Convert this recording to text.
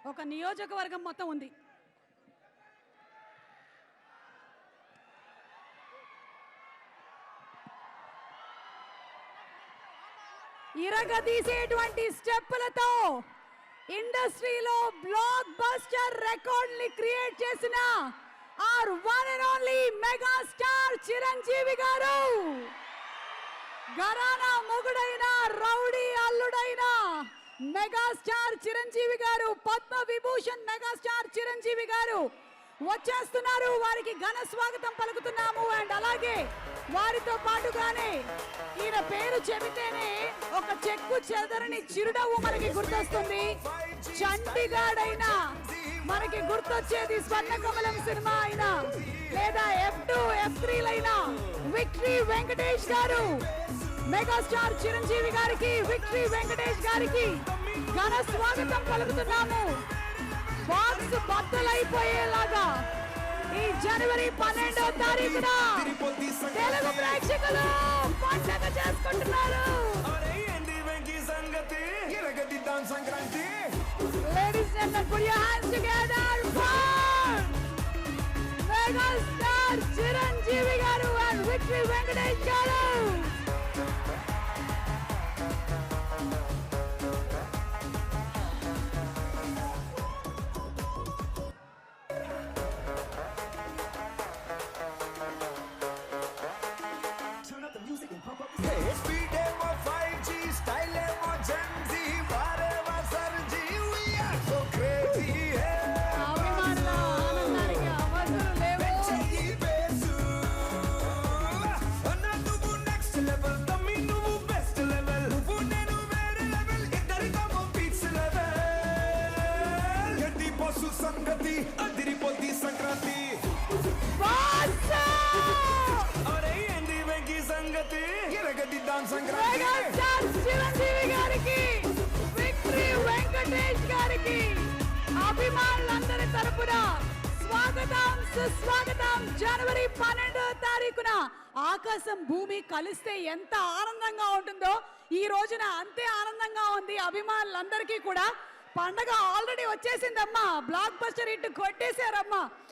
ఒక నియోజకవర్గం మొత్తం ఉంది. ఇరగదీసేటువంటి స్టెప్పులతో ఇండస్ట్రీలో బ్లాక్ బస్టర్ రికార్డ్ ని క్రియేట్ చేసిన our one and only megastar Chiranjeevi garu, గరానా మొగుడైన రౌడీ అల్లుడైన మెగాస్టార్ చిరంజీవి గారు, పద్మ విభూషణ్ మెగాస్టార్ చిరంజీవి గారు వచ్చేస్తున్నారు. వారికి ఘన స్వాగతం పలుకుతున్నాము. అండ్ అలాగే వారితో పాటుగానే ఈయన పేరు చెబితేనే ఒక చెక్కు చెదరని చిరునవ్వు మనకి గుర్తొస్తుంది. చండీగఢ్ అయినా మనకి గుర్తొచ్చేది స్వర్ణకమలం సినిమా అయినా, లేదా F2 F3 లైనా విక్టరీ వెంకటేష్ గారు, మెగాస్టార్ చిరంజీవి గారికి, విక్టరీ వెంకటేష్ గారికి ఘన స్వాగతం పలుకుతున్నాము. బాక్స్ బద్దలైపోయేలాగా ఈ జనవరి 12వ తారీఖున తెలుగు ప్రేక్షకులు పండగ చేసుకుంటున్నారు. Ladies and gentlemen, put your hands together for megastar Chiranjeevi గారు and విక్టరీ వెంకటేష్ గారు. చిరంజీవి గారికి, విక్టరీ వెంకటేష్ గారికి అభిమానులందరి తరపున స్వాగతం, సుస్వాగతం. జనవరి 12వ తారీఖున ఆకాశం భూమి కలిస్తే ఎంత ఆనందంగా ఉంటుందో ఈ రోజున అంతే ఆనందంగా ఉంది అభిమానులందరికీ కూడా. పండగ ఆల్రెడీ వచ్చేసిందమ్మా, బ్లాక్ బస్టర్ హిట్ కొట్టేశారమ్మా.